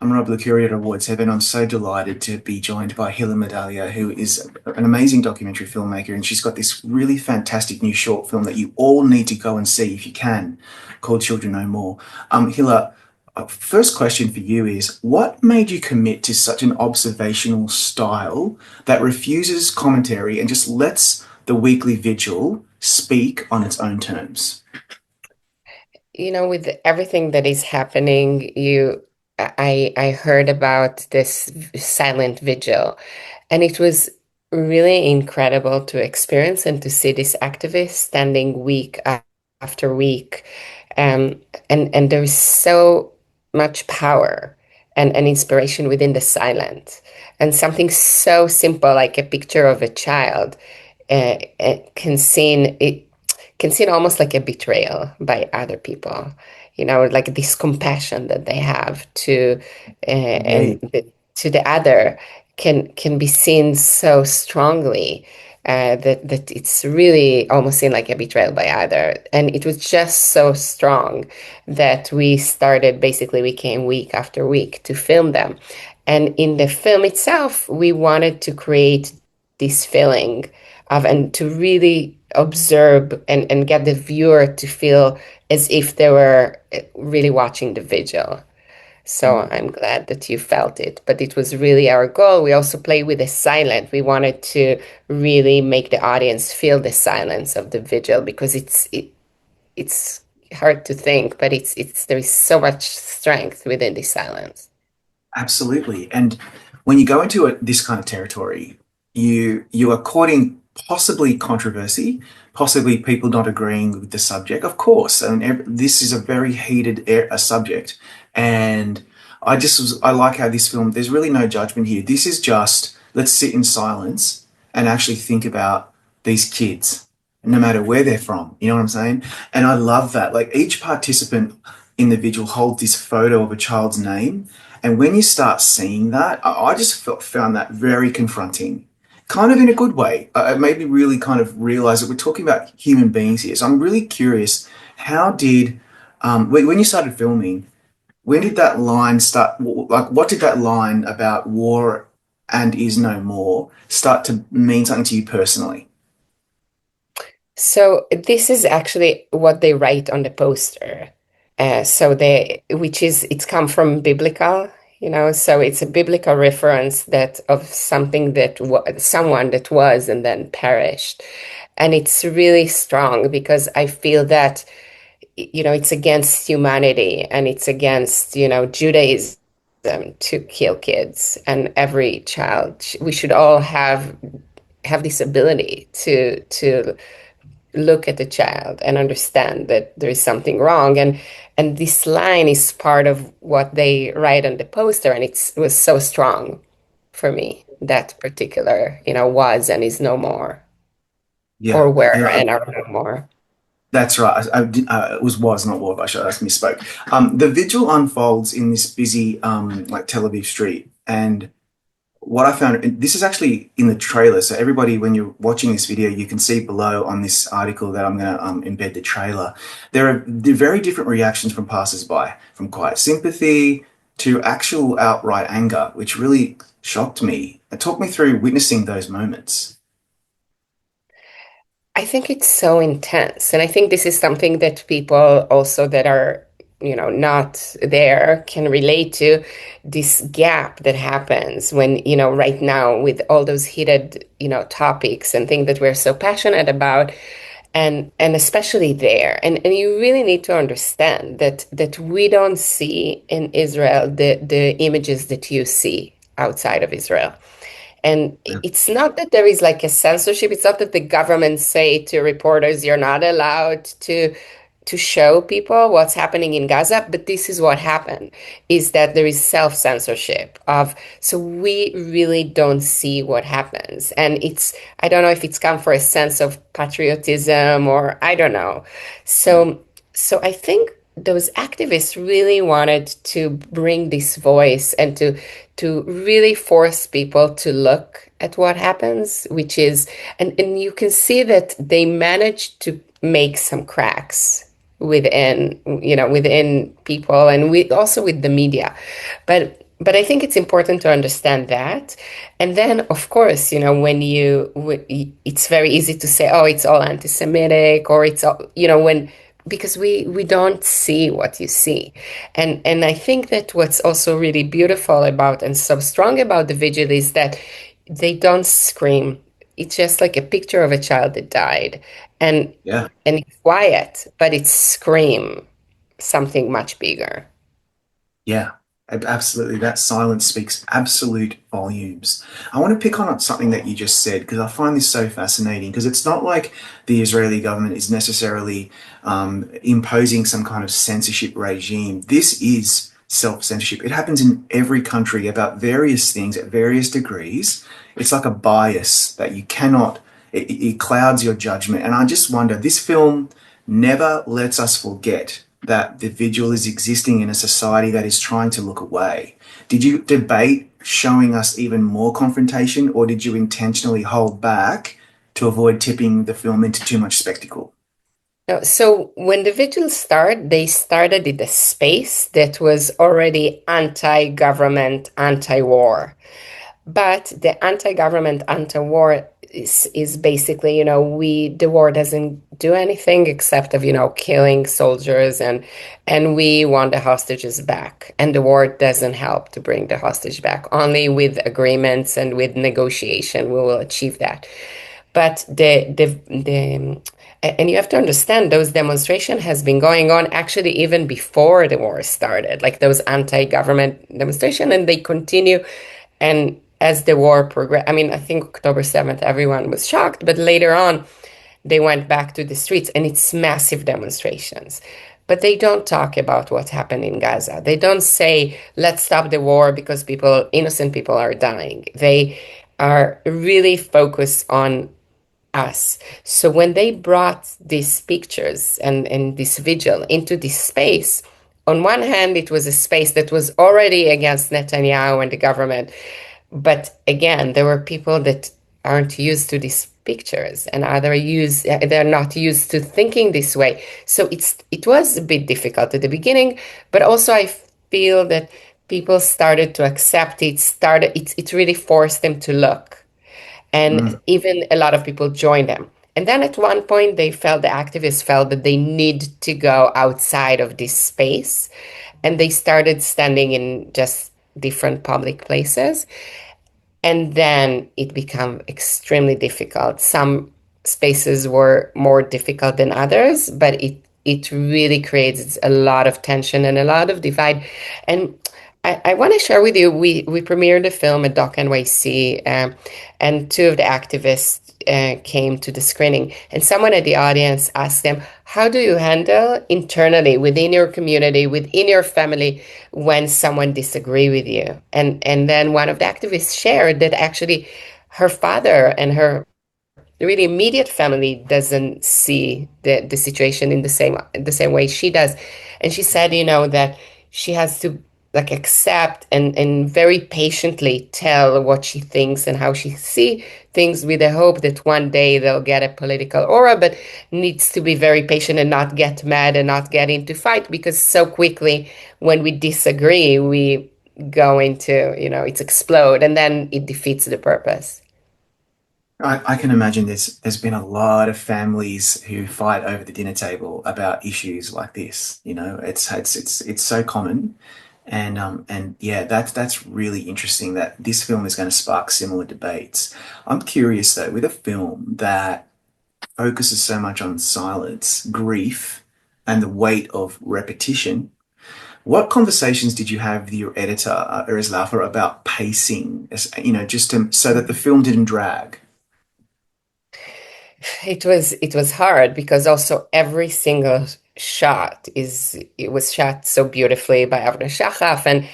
runner-up of the Curator Awards 7. I'm so delighted to be joined by Hilla Medalia, who is an amazing documentary filmmaker, and she's got this really fantastic new short film that you all need to go and see if you can, called Children No More. Hilla, first question for you is, what made you commit to such an observational style that refuses commentary and just lets the weekly vigil speak on its own terms? With everything that is happening, I heard about this silent vigil, and it was really incredible to experience and to see these activists standing week after week. Um, and there is so much power and inspiration within the silence. And something so simple like a picture of a child can seem almost like a betrayal by other people, like this compassion that they have Indeed. to the other can be seen so strongly that it's really almost seen like a betrayal by other. And it was just so strong that we came week after week to film them. And in the film itself, we wanted to create this feeling and to really observe and get the viewer to feel as if they were really watching the vigil. So I'm glad that you felt it. But it was really our goal. We also played with the silent. We wanted to really make the audience feel the silence of the vigil because it's hard to think, but it's there is so much strength within the silence. Absolutely. And when you go into this kind of territory, you are courting possibly controversy, possibly people not agreeing with the subject. Of course, and this is a very heated a subject. And I like how this film. There's really no judgment here. This is just let's sit in silence and actually think about these kids, no matter where they're from. You know what I'm saying? And I love that. Like each participant in the vigil holds this photo of a child's name. And when you start seeing that, I just found that very confronting, kind of in a good way. It made me really kind of realize that we're talking about human beings here. So I'm really curious, how did, when you started filming, when did that line start? Like, what did that line about war and is no more start to mean something to you personally? So this is actually what they write on the poster. Which is, it's come from biblical, so it's a biblical reference that of something that someone that was and then perished. And it's really strong because I feel that, it's against humanity and it's against, Judaism to kill kids and every child. We should all have this ability to look at the child and understand that there is something wrong, and this line is part of what they write on the poster, and it was so strong for me, that particular, was and is no more, Yeah, or were yeah, and are no more. that's right. It was not war. I misspoke. The vigil unfolds in this busy, like Tel Aviv street, and what I found, and this is actually in the trailer. So everybody, when you're watching this video, you can see below on this article that I'm going to embed the trailer. There are very different reactions from passers-by, from quiet sympathy to actual outright anger, which really shocked me. It took me through witnessing those moments. I think it's so intense. And I think this is something that people also that are, not there can relate to, this gap that happens when, right now with all those heated, topics and things that we're so passionate about. And especially there. And you really need to understand that we don't see in Israel the images that you see outside of Israel. And it's not that there is like a censorship. It's not that the government say to reporters, you're not allowed to show people what's happening in Gaza, but this is what happened, is that there is self-censorship of, so we really don't see what happens. And I don't know if it's come for a sense of patriotism or I don't know. So I think those activists really wanted to bring this voice and to really force people to look at what happens, which is, and you can see that they managed to make some cracks within, within people and also with the media. But but I think it's important to understand that. And then, of course, it's very easy to say, oh, it's all anti-Semitic, or it's all, because we don't see what you see. And I think that what's also really beautiful about and so strong about the vigil is that they don't scream. It's just like a picture of a child that died. And Yeah. and it's quiet, but it's scream something much bigger. Yeah, absolutely. That silence speaks absolute volumes. I want to pick on something that you just said because I find this so fascinating because it's not like the Israeli government is necessarily imposing some kind of censorship regime. This is self-censorship. It happens in every country about various things at various degrees. It's like a bias that you cannot, it clouds your judgment. And I just wonder, this film never lets us forget that the vigil is existing in a society that is trying to look away. Did you debate showing us even more confrontation, or did you intentionally hold back to avoid tipping the film into too much spectacle? No, so when the vigil started, they started in a space that was already anti-government, anti-war. But the anti-government, anti-war is basically, the war doesn't do anything except of, killing soldiers, and we want the hostages back. And the war doesn't help to bring the hostage back. Only with agreements and with negotiation we will achieve that. But and you have to understand those demonstration has been going on actually even before the war started, like those anti-government demonstration, and they continue. And as the war progressed, I mean, I think October 7th, everyone was shocked, but later on, they went back to the streets and it's massive demonstrations. But they don't talk about what happened in Gaza. They don't say, let's stop the war because innocent people are dying. They are really focused on us. So when they brought these pictures and this vigil into this space, on one hand, it was a space that was already against Netanyahu and the government. But again, there were people that aren't used to these pictures and they're not used to thinking this way. So it was a bit difficult at the beginning, but also I feel that people started to accept it really forced them to look. And Mm. even a lot of people joined them. And then at one point, the activists felt that they need to go outside of this space. And they started standing in just different public places. And then it became extremely difficult. Some spaces were more difficult than others, but it really creates a lot of tension and a lot of divide. And I want to share with you, we premiered the film at Doc NYC, and two of the activists came to the screening, and someone at the audience asked them, "How do you handle internally within your community, within your family, when someone disagree with you?" And then one of the activists shared that actually her father and her really immediate family doesn't see the situation in the same way she does. And she said, that she has to like accept and very patiently tell what she thinks and how she see things, with the hope that one day they'll get a political aura, but needs to be very patient and not get mad and not get into fight, because so quickly when we disagree, we go into, it's explode, and then it defeats the purpose. I can imagine there's been a lot of families who fight over the dinner table about issues like this. You know, it's so common, and yeah, that's really interesting that this film is going to spark similar debates. I'm curious though, with a film that focuses so much on silence, grief, and the weight of repetition, what conversations did you have with your editor, Erez Laffer, about pacing? Just so that the film didn't drag. It was hard because also every single shot it was shot so beautifully by Avner Shachaf,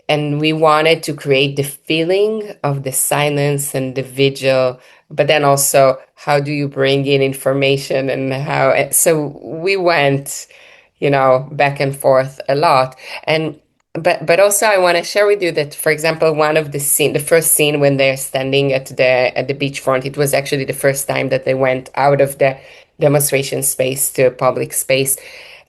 and we wanted to create the feeling of the silence and the vigil, but then also how do you bring in information, and how so we went, back and forth a lot. And but also I want to share with you that, for example, one of the first scene when they're standing at the beachfront, it was actually the first time that they went out of the demonstration space to a public space,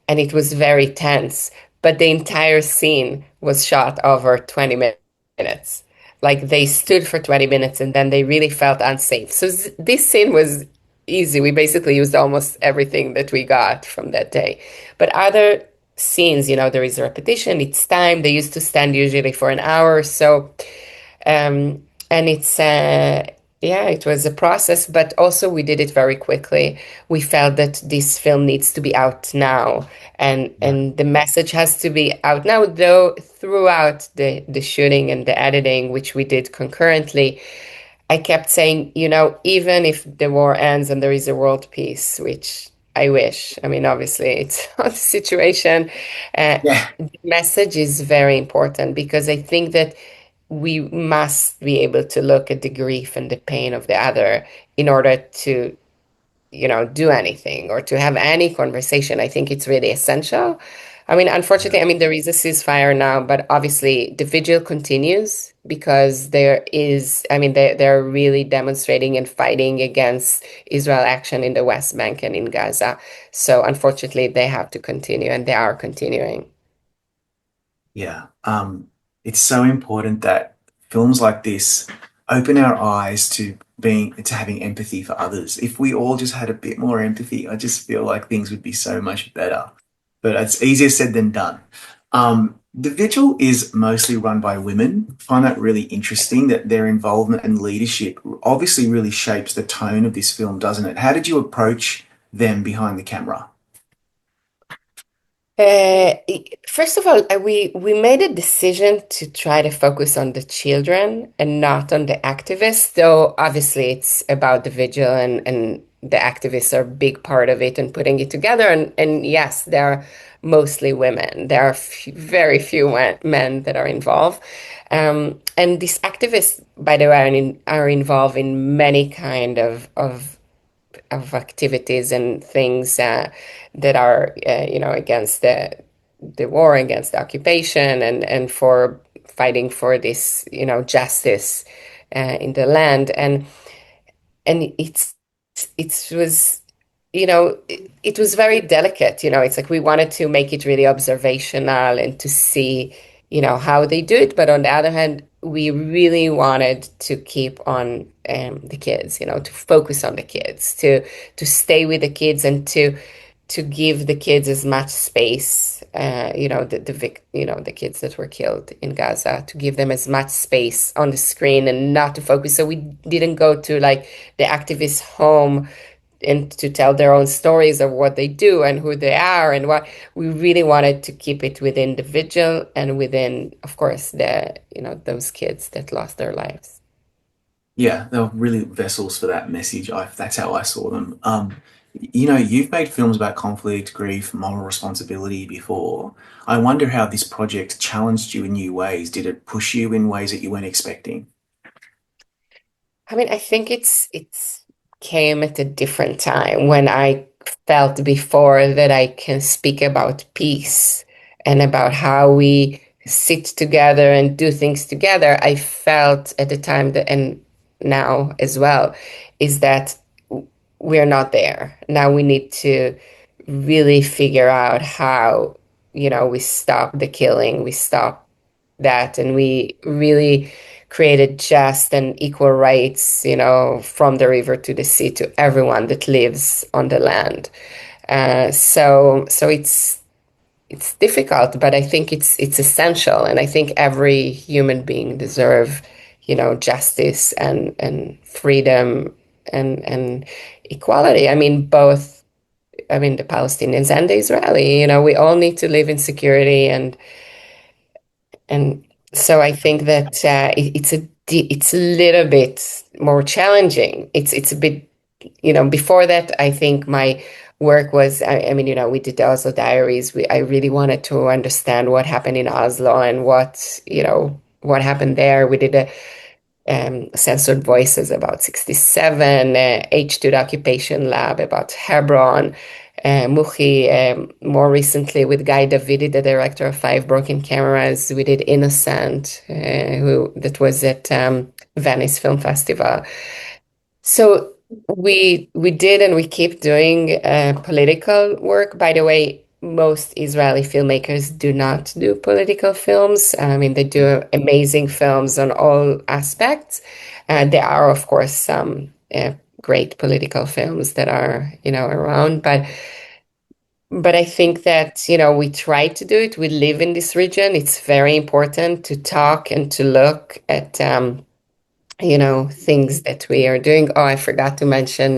and it was very tense. But the entire scene was shot over 20 minutes. minutes. Like they stood for 20 minutes and then they really felt unsafe. So this scene was easy. We basically used almost everything that we got from that day. But other scenes, there is a repetition, it's time. They used to stand usually for an hour or so. And yeah, it was a process, but also we did it very quickly. We felt that this film needs to be out now, and Yeah. and the message has to be out now. Though throughout the shooting and the editing, which we did concurrently, I kept saying, even if the war ends and there is a world peace, which I wish. I mean, obviously, it's not the situation. Yeah. The message is very important because I think that we must be able to look at the grief and the pain of the other in order to, do anything or to have any conversation. I think it's really essential. I mean, Yeah. unfortunately, I mean, there is a ceasefire now, but obviously the vigil continues because I mean, they're really demonstrating and fighting against Israel action in the West Bank and in Gaza. So unfortunately, they have to continue and they are continuing. Yeah. It's so important that films like this open our eyes to having empathy for others. If we all just had a bit more empathy, I just feel like things would be so much better. But it's easier said than done. The Vigil is mostly run by women. I find that really interesting that their involvement and leadership obviously really shapes the tone of this film, doesn't it? How did you approach them behind the camera? First of all, we made a decision to try to focus on the children and not on the activists, though obviously it's about the vigil and the activists are a big part of it and putting it together. And yes, there are mostly women. There are very few men that are involved. And these activists, by the way, are involved in many kind of activities and things that are against the war, against the occupation, and for fighting for this justice in the land. And it was it was very delicate. It's like we wanted to make it really observational and to see how they do it, but on the other hand we really wanted to keep on the kids, to focus on the kids, to stay with the kids and to give the kids as much space, the kids that were killed in Gaza, to give them as much space on the screen and not to focus. So we didn't go to like the activist home and to tell their own stories of what they do and who they are and what we really wanted to keep it within the vigil and within, of course, those kids that lost their lives. Yeah, they were really vessels for that message. That's how I saw them. You've made films about conflict, grief, moral responsibility before. I wonder how this project challenged you in new ways. Did it push you in ways that you weren't expecting? I mean, I think it's came at a different time when I felt before that I can speak about peace and about how we sit together and do things together. I felt at the time that, and now as well, is that we're not there. Now we need to really figure out how, we stop the killing, we stop that, and we really created just and equal rights, from the river to the sea to everyone that lives on the land. So it's difficult, but I think it's essential, and I think every human being deserve, justice and freedom and equality. I mean, both. I mean, the Palestinians and the Israeli. We all need to live in security and so I think that it's a little bit more challenging. It's a bit, before that, I think my work was, I mean, we did the Oslo Diaries. I really wanted to understand what happened in Oslo and what happened there. We did a Censored Voices about 67, H2 the Occupation Lab about Hebron, Muhi, more recently with Guy Davidi, the director of Five Broken Cameras. We did Innocent, that was at Venice Film Festival. So we did and we keep doing political work. By the way, most Israeli filmmakers do not do political films. I mean, they do amazing films on all aspects. There are, of course, some great political films that are, around, but I think that, we try to do it. We live in this region. It's very important to talk and to look at, things that we are doing. Oh, I forgot to mention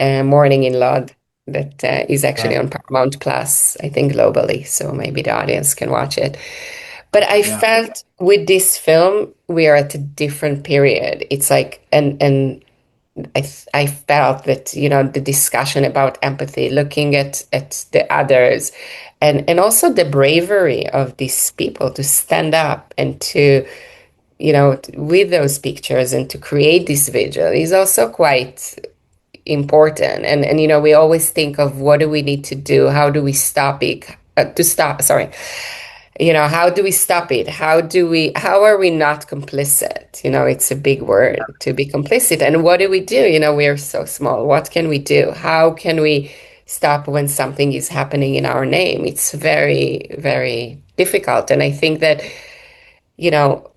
Morning in Lod that is actually Yeah, on Paramount Plus, I think globally. So maybe the audience can watch it. But I yeah, felt with this film, we are at a different period. It's like, and I felt that, the discussion about empathy, looking at the others, and also the bravery of these people to stand up and to, with those pictures and to create this vigil is also quite important. And we always think of what do we need to do? How do we stop it? To stop, sorry, how do we stop it? How are we not complicit? It's a big word to be complicit. And what do we do? We are so small. What can we do? How can we stop when something is happening in our name? It's very, very difficult. And I think that, you know,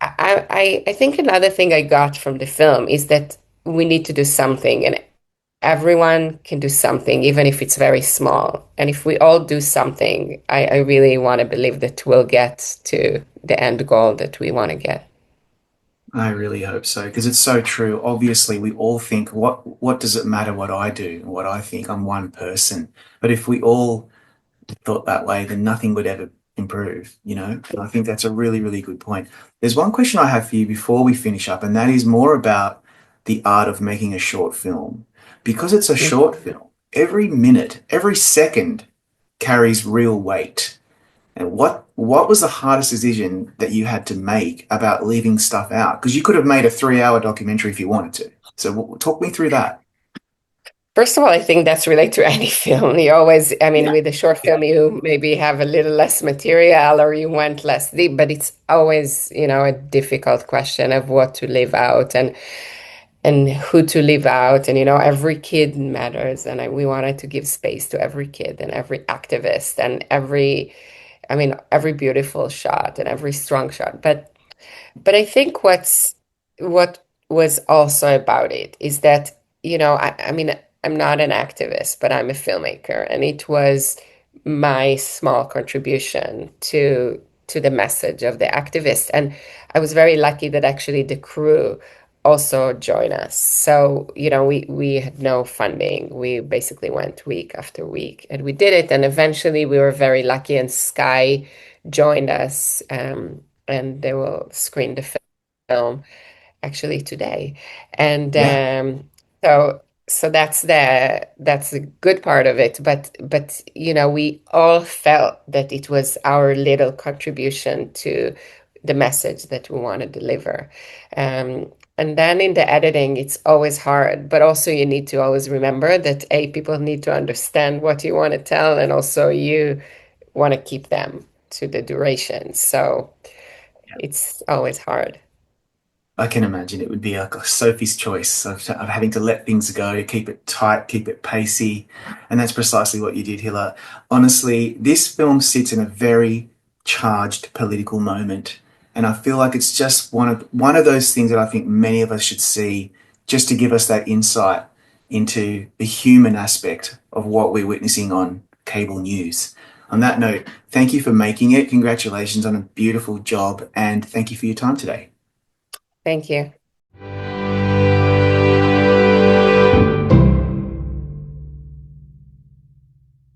I think another thing I got from the film is that we need to do something, and everyone can do something, even if it's very small. And if we all do something, I really want to believe that we'll get to the end goal that we want to get. I really hope so because it's so true. Obviously, we all think, what does it matter what I do, what I think? I'm one person. But if we all thought that way, then nothing would ever improve, you know? And I think that's a really, really good point. There's one question I have for you before we finish up, and that is more about the art of making a short film. Because it's a short film, every minute, every second carries real weight. And what was the hardest decision that you had to make about leaving stuff out? Because you could have made a 3 hour documentary if you wanted to. So talk me through that. First of all, I think that's related to any film. You always, I mean, Yeah. with a short Yeah. film, you maybe have a little less material or you went less deep, but it's always, a difficult question of what to leave out and who to leave out. And, every kid matters. And we wanted to give space to every kid and every activist and every beautiful shot and every strong shot. But I think what was also about it is that, I'm not an activist, but I'm a filmmaker, and it was my small contribution to the message of the activist. And I was very lucky that actually the crew also joined us. So, we had no funding. We basically went week after week and we did it. And eventually we were very lucky and Sky joined us. And they will screen the film actually today. And Yeah. so that's the good part of it. But we all felt that it was our little contribution to the message that we want to deliver. And then in the editing, it's always hard, but also you need to always remember that people need to understand what you want to tell, and also you want to keep them to the duration. So it's always hard. I can imagine it would be like a Sophie's choice of having to let things go, keep it tight, keep it pacey. And that's precisely what you did, Hilla. Honestly, this film sits in a very charged political moment. And I feel like it's just one of those things that I think many of us should see just to give us that insight into the human aspect of what we're witnessing on cable news. On that note, thank you for making it. Congratulations on a beautiful job and thank you for your time today. Thank you.